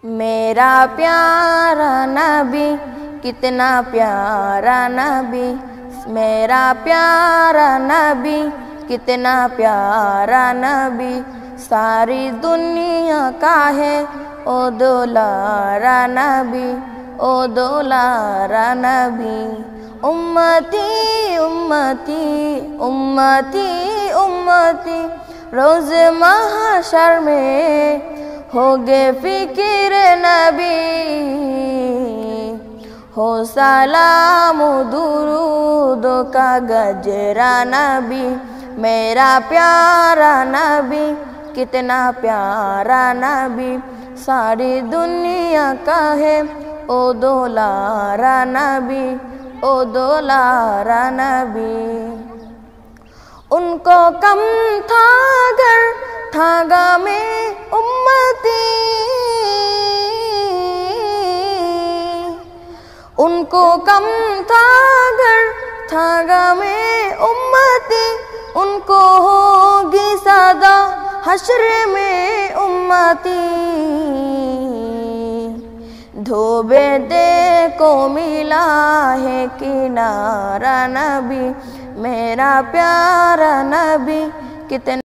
मेरा प्यारा नबी, कितना प्यारा नबी, मेरा प्यारा नबी, कितना प्यारा नबी, सारी दुनिया का है ओ दुलारा नबी, ओ दुलारा नबी। उम्मती उम्मती उम्मती उम्मती, रोज़ महशर में होगे फिक्र नबी, हो सलाम दुरूद का गजरा नबी। मेरा प्यारा नबी, कितना प्यारा नबी, सारी दुनिया का है ओ दुलारा नबी, ओ दुलारा नबी। उनको कम था गर था में उम्मती, उनको कम था गर था में उम्मती, उनको होगी सदा हश्र में उम्मती। धोबे दे को मिला है किनारा नबी, मेरा प्यारा नबी, कितना